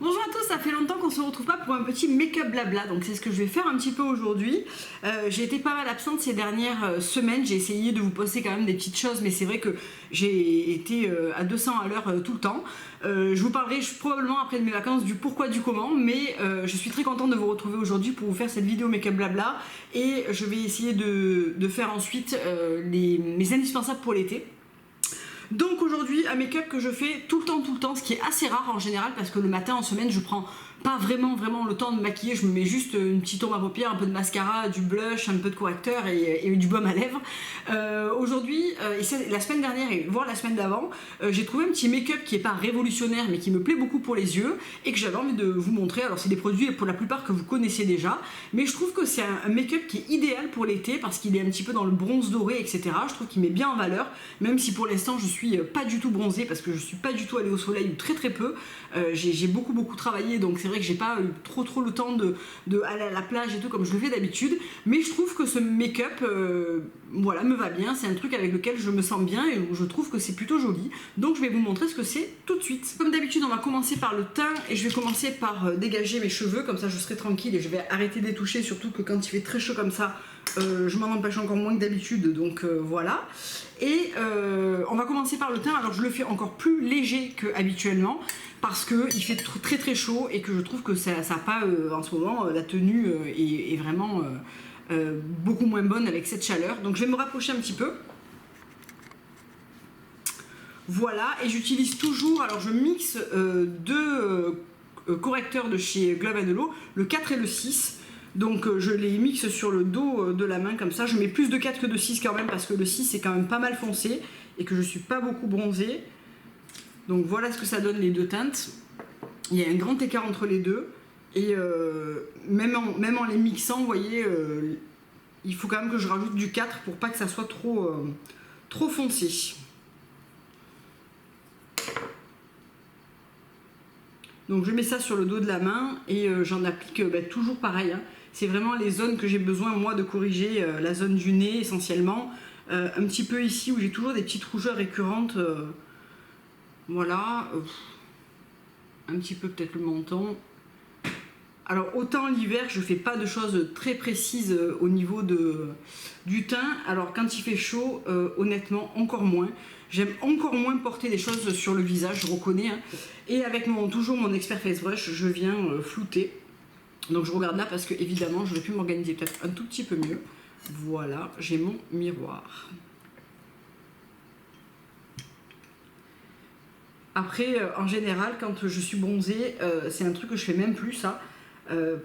Bonjour à tous, ça fait longtemps qu'on se retrouve pas pour un petit make-up blabla, donc c'est ce que je vais faire un petit peu aujourd'hui. J'ai été pas mal absente ces dernières semaines, j'ai essayé de vous poster quand même des petites choses, mais c'est vrai que j'ai été à 200 à l'heure tout le temps. Je vous parlerai probablement après de mes vacances du pourquoi du comment, mais je suis très contente de vous retrouver aujourd'hui pour vous faire cette vidéo make-up blabla, et je vais essayer de faire ensuite mes indispensables pour l'été. Donc aujourd'hui, un make-up que je fais tout le temps, ce qui est assez rare en général parce que le matin en semaine je prends pas vraiment le temps de me maquiller, je me mets juste une petite ombre à paupières, un peu de mascara, du blush, un peu de correcteur et du baume à lèvres. Aujourd'hui, la semaine dernière et voire la semaine d'avant, j'ai trouvé un petit make-up qui est pas révolutionnaire mais qui me plaît beaucoup pour les yeux et que j'avais envie de vous montrer. Alors c'est des produits pour la plupart que vous connaissez déjà, mais je trouve que c'est un make-up qui est idéal pour l'été parce qu'il est un petit peu dans le bronze doré, etc. Je trouve qu'il met bien en valeur, même si pour l'instant je suis pas du tout bronzée parce que je suis pas du tout allée au soleil ou très peu. J'ai beaucoup travaillé, donc c'est vrai que j'ai pas eu trop le temps de aller à la plage et tout comme je le fais d'habitude, mais je trouve que ce make-up voilà, me va bien, c'est un truc avec lequel je me sens bien et où je trouve que c'est plutôt joli, donc je vais vous montrer ce que c'est tout de suite. Comme d'habitude, on va commencer par le teint et je vais commencer par dégager mes cheveux, comme ça je serai tranquille et je vais arrêter de les toucher, surtout que quand il fait très chaud comme ça, je m'en empêche encore moins que d'habitude, donc voilà. Et on va commencer par le teint. Alors je le fais encore plus léger qu'habituellement parce qu'il fait très chaud et que je trouve que ça n'a pas en ce moment, la tenue est vraiment beaucoup moins bonne avec cette chaleur. Donc je vais me rapprocher un petit peu. Voilà, et j'utilise toujours, alors je mixe deux correcteurs de chez Glow & Halo, le 4 et le 6. Donc je les mixe sur le dos de la main comme ça. Je mets plus de 4 que de 6 quand même parce que le 6 est quand même pas mal foncé et que je suis pas beaucoup bronzée. Donc voilà ce que ça donne les deux teintes. Il y a un grand écart entre les deux et même en les mixant, vous voyez, il faut quand même que je rajoute du 4 pour pas que ça soit trop foncé. Donc je mets ça sur le dos de la main et j'en applique toujours pareil, hein. C'est vraiment les zones que j'ai besoin moi de corriger, la zone du nez essentiellement, un petit peu ici où j'ai toujours des petites rougeurs récurrentes, voilà, un petit peu peut-être le menton. Alors autant l'hiver je fais pas de choses très précises au niveau du teint, alors quand il fait chaud, honnêtement encore moins. J'aime encore moins porter des choses sur le visage, je reconnais, hein. Et avec toujours mon expert face brush, je viens flouter. Donc je regarde là parce que évidemment je vais pu m'organiser peut-être un tout petit peu mieux. Voilà, j'ai mon miroir. Après, en général, quand je suis bronzée, c'est un truc que je fais même plus ça,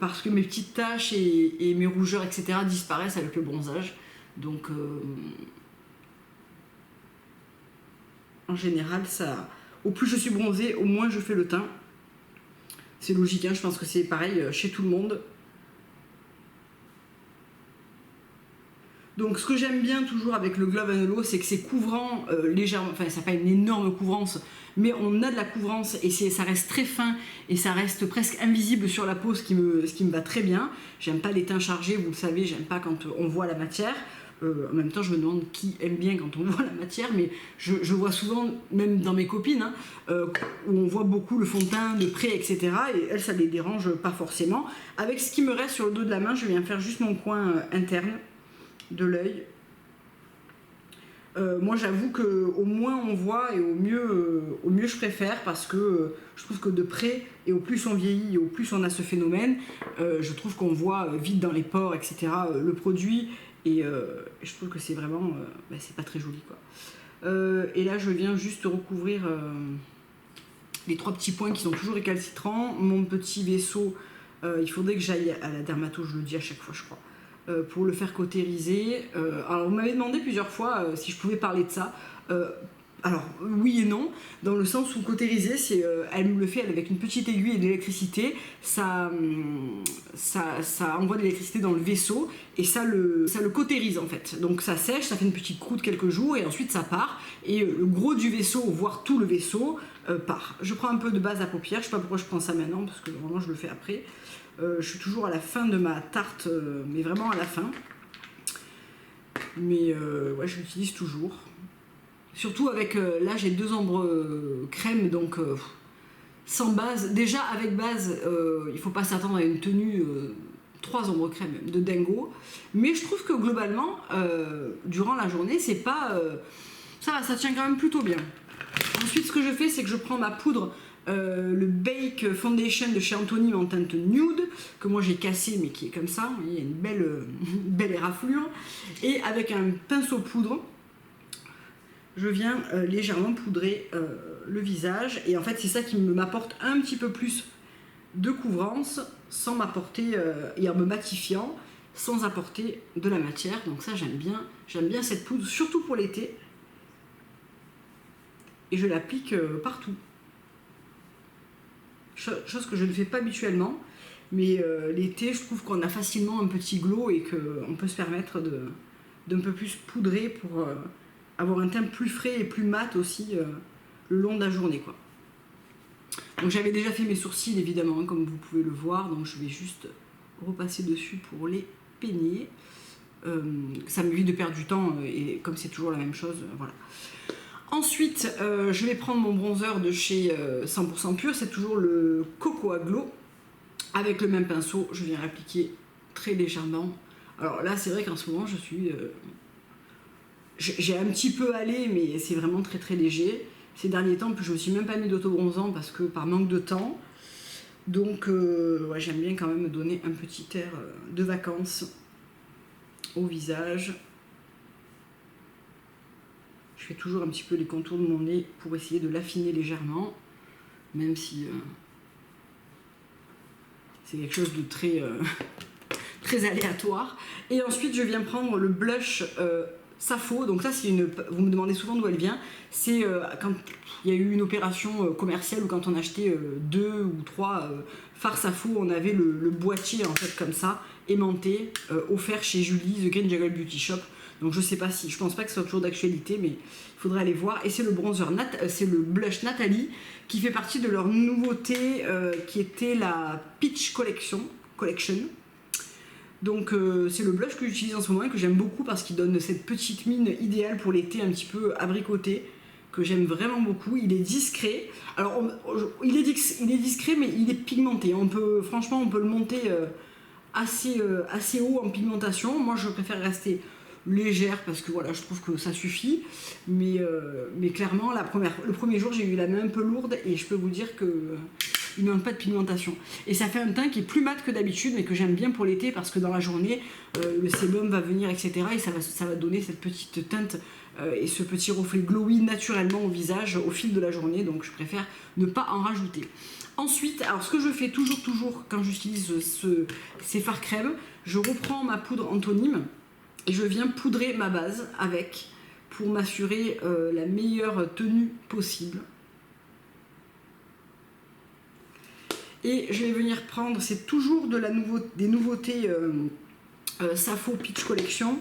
parce que mes petites taches et mes rougeurs, etc. disparaissent avec le bronzage. Donc, en général, ça, au plus je suis bronzée, au moins je fais le teint. C'est logique, hein, je pense que c'est pareil chez tout le monde. Donc ce que j'aime bien toujours avec le Glow & Halo, c'est que c'est couvrant légèrement, enfin ça n'a pas une énorme couvrance, mais on a de la couvrance et ça reste très fin et ça reste presque invisible sur la peau, ce qui me va très bien. J'aime pas les teints chargés, vous le savez, j'aime pas quand on voit la matière. En même temps je me demande qui aime bien quand on voit la matière, mais je vois souvent, même dans mes copines, hein, où on voit beaucoup le fond de teint de près, etc. Et elles, ça les dérange pas forcément. Avec ce qui me reste sur le dos de la main, je viens faire juste mon coin interne de l'œil. Moi j'avoue que au moins on voit et au mieux je préfère parce que je trouve que de près et au plus on vieillit et au plus on a ce phénomène, je trouve qu'on voit vite dans les pores, etc. Le produit et je trouve que c'est vraiment c'est pas très joli quoi. Et là je viens juste recouvrir les trois petits points qui sont toujours récalcitrants. Mon petit vaisseau, il faudrait que j'aille à la dermato, je le dis à chaque fois je crois, pour le faire cautériser. Alors vous m'avez demandé plusieurs fois si je pouvais parler de ça. Alors oui et non, dans le sens où cautériser, elle me le fait avec une petite aiguille et de l'électricité, ça envoie de l'électricité dans le vaisseau et ça le cautérise en fait. Donc ça sèche, ça fait une petite croûte quelques jours et ensuite ça part et le gros du vaisseau, voire tout le vaisseau, part. Je prends un peu de base à paupières, je sais pas pourquoi je prends ça maintenant parce que vraiment je le fais après. Je suis toujours à la fin de ma tarte, mais vraiment à la fin. Mais ouais, je l'utilise toujours. Surtout avec, là j'ai deux ombres crème, donc sans base. Déjà avec base, il ne faut pas s'attendre à une tenue 3 ombres crème de dingo, mais je trouve que globalement, durant la journée, c'est pas... ça va, ça tient quand même plutôt bien. Ensuite, ce que je fais, c'est que je prends ma poudre, le Bake Foundation de chez Anthony en teinte nude, que moi j'ai cassé, mais qui est comme ça, il y a une belle éraflure, et avec un pinceau poudre, je viens légèrement poudrer le visage, et en fait c'est ça qui m'apporte un petit peu plus de couvrance, sans m'apporter, et en me matifiant, sans apporter de la matière. Donc ça j'aime bien cette poudre, surtout pour l'été, et je l'applique partout. Chose que je ne fais pas habituellement, mais l'été je trouve qu'on a facilement un petit glow et qu'on peut se permettre d'un peu plus poudrer pour avoir un teint plus frais et plus mat aussi le long de la journée, quoi. Donc j'avais déjà fait mes sourcils évidemment, hein, comme vous pouvez le voir, donc je vais juste repasser dessus pour les peigner. Ça m'évite de perdre du temps et comme c'est toujours la même chose, voilà. Ensuite, je vais prendre mon bronzer de chez 100% Pur, c'est toujours le Cocoa Glow. Avec le même pinceau, je viens l'appliquer très légèrement. Alors là, c'est vrai qu'en ce moment, j'ai un petit peu allé, mais c'est vraiment très très léger. Ces derniers temps, je ne me suis même pas mis d'autobronzant parce que par manque de temps. Donc, ouais, j'aime bien quand même me donner un petit air de vacances au visage. Je fais toujours un petit peu les contours de mon nez pour essayer de l'affiner légèrement, même si c'est quelque chose de très, très aléatoire. Et ensuite, je viens prendre le blush Safo. Donc ça, c'est vous me demandez souvent d'où elle vient. C'est quand il y a eu une opération commerciale ou quand on achetait 2 ou 3 fards Safo, on avait le boîtier en fait comme ça, aimanté, offert chez Julie, The Green Jungle Beauty Shop. Donc je pense pas que ce soit toujours d'actualité, mais il faudrait aller voir. Et c'est le bronzer, c'est le blush Nathalie, qui fait partie de leur nouveauté, qui était la Peach Collection. Donc c'est le blush que j'utilise en ce moment et que j'aime beaucoup parce qu'il donne cette petite mine idéale pour l'été, un petit peu abricoté, que j'aime vraiment beaucoup. Il est discret. Alors il est discret, mais il est pigmenté. Franchement, on peut le monter assez haut en pigmentation. Moi, je préfère rester légère parce que voilà, je trouve que ça suffit, mais clairement le premier jour j'ai eu la main un peu lourde et je peux vous dire que il ne manque pas de pigmentation et ça fait un teint qui est plus mat que d'habitude mais que j'aime bien pour l'été parce que dans la journée le sébum va venir, etc., et ça va donner cette petite teinte et ce petit reflet glowy naturellement au visage au fil de la journée, donc je préfère ne pas en rajouter. Ensuite, alors ce que je fais toujours quand j'utilise ces fards crème, je reprends ma poudre Anthony et je viens poudrer ma base avec pour m'assurer la meilleure tenue possible. Et je vais venir prendre, c'est toujours des nouveautés Safo Peach Collection,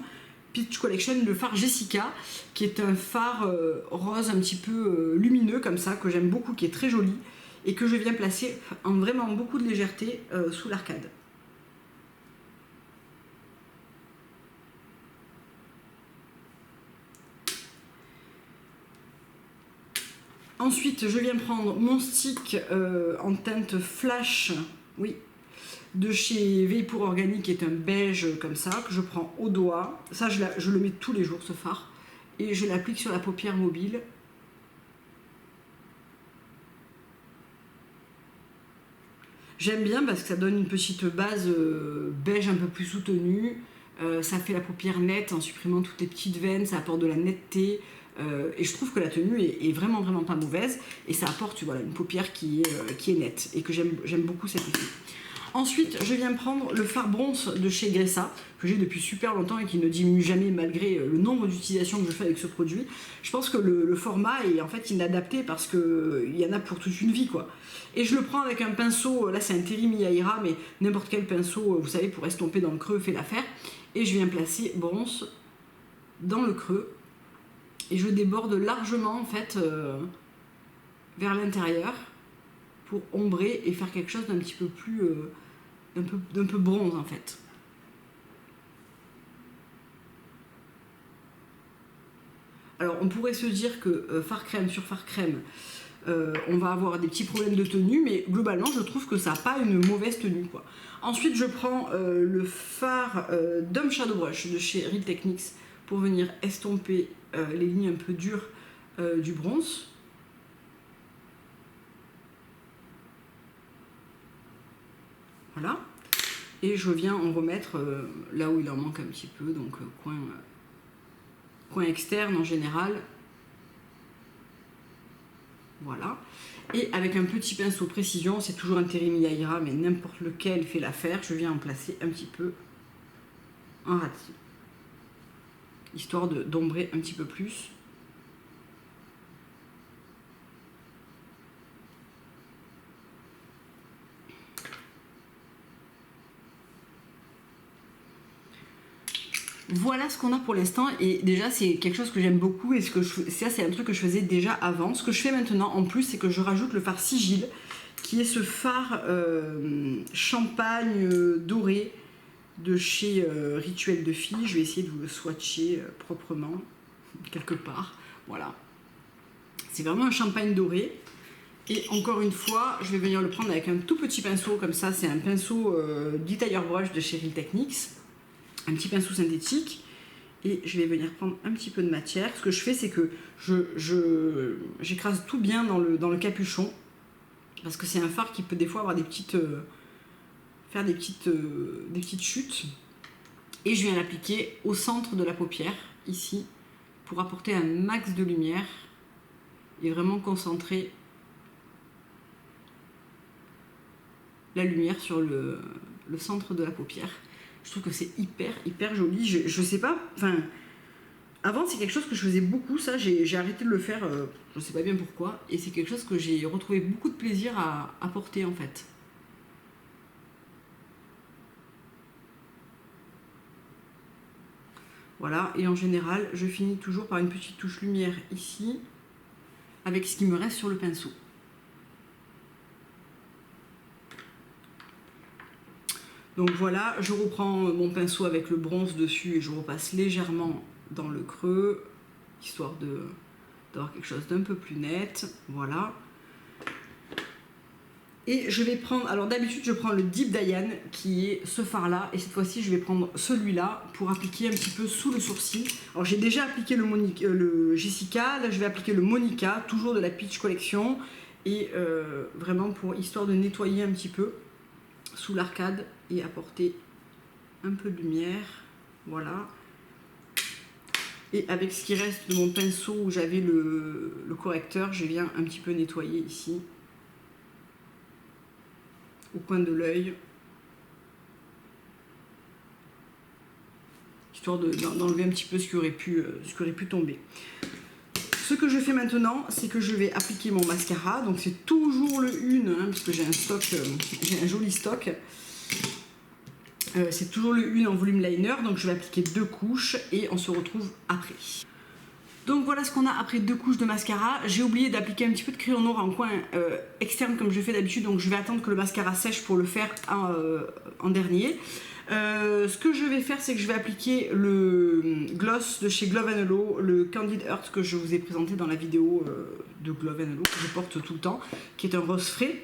le fard Jessica, qui est un fard rose un petit peu lumineux comme ça, que j'aime beaucoup, qui est très joli, et que je viens placer en vraiment beaucoup de légèreté sous l'arcade. Ensuite, je viens prendre mon stick en teinte flash, oui, de chez Vapor Organic, qui est un beige comme ça, que je prends au doigt. Ça, je le mets tous les jours, ce fard, et je l'applique sur la paupière mobile. J'aime bien parce que ça donne une petite base beige un peu plus soutenue. Ça fait la paupière nette en supprimant toutes les petites veines, ça apporte de la netteté. Et je trouve que la tenue est vraiment pas mauvaise et ça apporte voilà, une paupière qui est nette et que j'aime beaucoup cet effet. Ensuite, je viens prendre le fard bronze de chez Gressa, que j'ai depuis super longtemps et qui ne diminue jamais malgré le nombre d'utilisations que je fais avec ce produit. Je pense que le format est en fait inadapté parce qu'il y en a pour toute une vie, quoi. Et je le prends avec un pinceau, là c'est un Terry Miyaira, mais n'importe quel pinceau, vous savez, pour estomper dans le creux, fait l'affaire. Et je viens placer bronze dans le creux. Et je déborde largement en fait vers l'intérieur pour ombrer et faire quelque chose d'un petit peu plus d'un peu bronze en fait. Alors on pourrait se dire que fard crème sur fard crème on va avoir des petits problèmes de tenue, mais globalement je trouve que ça n'a pas une mauvaise tenue, quoi. Ensuite je prends le fard Dome Shadow Brush de chez Real Techniques pour venir estomper les lignes un peu dures du bronze. Voilà. Et je viens en remettre là où il en manque un petit peu, donc coin externe en général. Voilà. Et avec un petit pinceau précision, c'est toujours un Terry Miyaira, mais n'importe lequel fait l'affaire, je viens en placer un petit peu en ratil, histoire d'ombrer un petit peu plus. Voilà ce qu'on a pour l'instant, et déjà c'est quelque chose que j'aime beaucoup, et ça c'est un truc que je faisais déjà avant. Ce que je fais maintenant en plus, c'est que je rajoute le fard Sigil, qui est ce fard champagne doré de chez Rituel de Filles. Je vais essayer de vous le swatcher proprement quelque part. Voilà, c'est vraiment un champagne doré. Et encore une fois, je vais venir le prendre avec un tout petit pinceau comme ça. C'est un pinceau Detailler Brush de chez Real Techniques, un petit pinceau synthétique, et je vais venir prendre un petit peu de matière. Ce que je fais, c'est que j'écrase tout bien dans le capuchon, parce que c'est un fard qui peut des fois avoir des petites chutes, et je viens l'appliquer au centre de la paupière ici pour apporter un max de lumière et vraiment concentrer la lumière sur le centre de la paupière. Je trouve que c'est hyper joli. Je sais pas, enfin, avant c'est quelque chose que je faisais beaucoup, ça, j'ai arrêté de le faire, je sais pas bien pourquoi, et c'est quelque chose que j'ai retrouvé beaucoup de plaisir à porter en fait. Voilà, et en général, je finis toujours par une petite touche lumière ici, avec ce qui me reste sur le pinceau. Donc voilà, je reprends mon pinceau avec le bronze dessus et je repasse légèrement dans le creux, histoire d'avoir quelque chose d'un peu plus net. Voilà. Et je vais prendre, alors d'habitude je prends le Deep Diane qui est ce fard là, et cette fois-ci je vais prendre celui-là pour appliquer un petit peu sous le sourcil. Alors j'ai déjà appliqué le Jessica, là je vais appliquer le Monica, toujours de la Peach Collection, et vraiment histoire de nettoyer un petit peu sous l'arcade et apporter un peu de lumière. Voilà. Et avec ce qui reste de mon pinceau où j'avais le correcteur, je viens un petit peu nettoyer ici, au coin de l'œil, histoire d'enlever un petit peu ce qui aurait pu tomber. Ce que je fais maintenant, c'est que je vais appliquer mon mascara. Donc c'est toujours le Une, hein, parce que j'ai un joli stock. C'est toujours le Une en volume liner, donc je vais appliquer 2 couches et on se retrouve après. Donc voilà ce qu'on a après 2 couches de mascara. J'ai oublié d'appliquer un petit peu de crayon noir en coin externe comme je fais d'habitude, donc je vais attendre que le mascara sèche pour le faire en dernier. Ce que je vais faire, c'est que je vais appliquer le gloss de chez Glove & Halo, le Candid Earth que je vous ai présenté dans la vidéo de Glove & Halo, que je porte tout le temps, qui est un rose frais.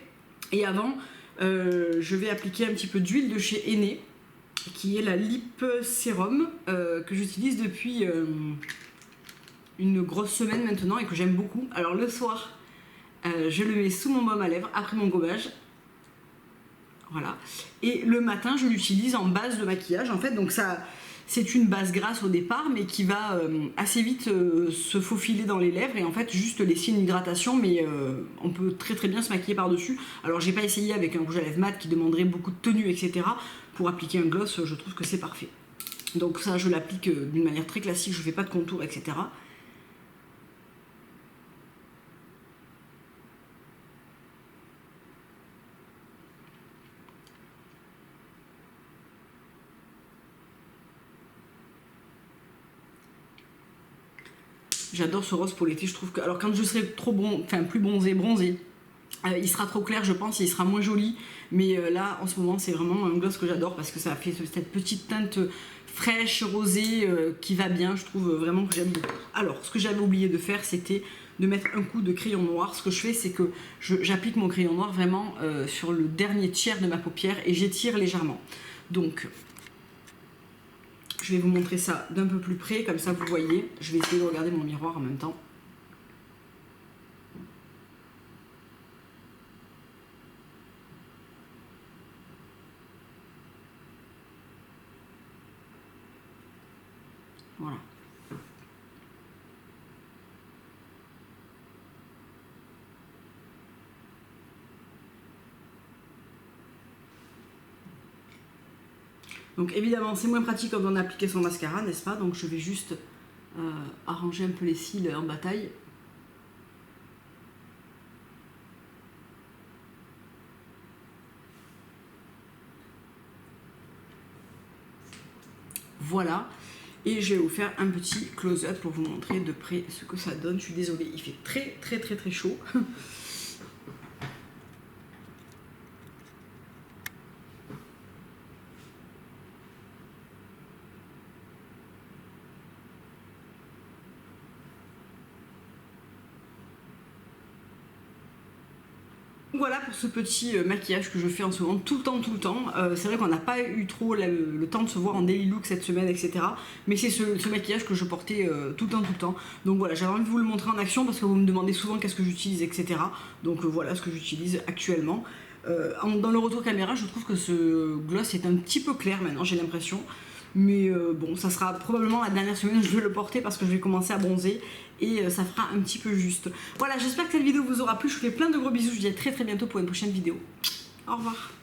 Et avant, je vais appliquer un petit peu d'huile de chez Henné, qui est la Lip Serum, que j'utilise depuis une grosse semaine maintenant et que j'aime beaucoup. Alors le soir, je le mets sous mon baume à lèvres après mon gommage. Voilà. Et le matin, je l'utilise en base de maquillage en fait. Donc ça, c'est une base grasse au départ, mais qui va assez vite se faufiler dans les lèvres et en fait juste laisser une hydratation, mais on peut très bien se maquiller par-dessus. Alors j'ai pas essayé avec un rouge à lèvres mat qui demanderait beaucoup de tenue, etc. Pour appliquer un gloss, je trouve que c'est parfait. Donc ça, je l'applique d'une manière très classique, je fais pas de contour, etc. J'adore ce rose pour l'été, je trouve que... Alors quand je serai plus bronzé, il sera trop clair je pense, et il sera moins joli. Mais là, en ce moment, c'est vraiment un gloss que j'adore parce que ça fait cette petite teinte fraîche, rosée, qui va bien. Je trouve vraiment que j'aime beaucoup. Alors, ce que j'avais oublié de faire, c'était de mettre un coup de crayon noir. Ce que je fais, c'est que j'applique mon crayon noir vraiment sur le dernier tiers de ma paupière et j'étire légèrement. Donc, je vais vous montrer ça d'un peu plus près, comme ça vous voyez. Je vais essayer de regarder mon miroir en même temps. Voilà. Donc évidemment c'est moins pratique quand on a appliqué son mascara, n'est-ce pas? Donc je vais juste arranger un peu les cils en bataille. Voilà. Et je vais vous faire un petit close-up pour vous montrer de près ce que ça donne. Je suis désolée, il fait très chaud. Voilà pour ce petit maquillage que je fais en ce moment tout le temps. C'est vrai qu'on n'a pas eu trop le temps de se voir en daily look cette semaine, etc. Mais c'est ce maquillage que je portais tout le temps. Donc voilà, j'avais envie de vous le montrer en action parce que vous me demandez souvent qu'est-ce que j'utilise, etc. Donc voilà ce que j'utilise actuellement. Dans le retour caméra, je trouve que ce gloss est un petit peu clair maintenant, j'ai l'impression. Mais bon, ça sera probablement la dernière semaine où je vais le porter parce que je vais commencer à bronzer et ça fera un petit peu juste. Voilà, j'espère que cette vidéo vous aura plu. Je vous fais plein de gros bisous. Je vous dis à très bientôt pour une prochaine vidéo. Au revoir.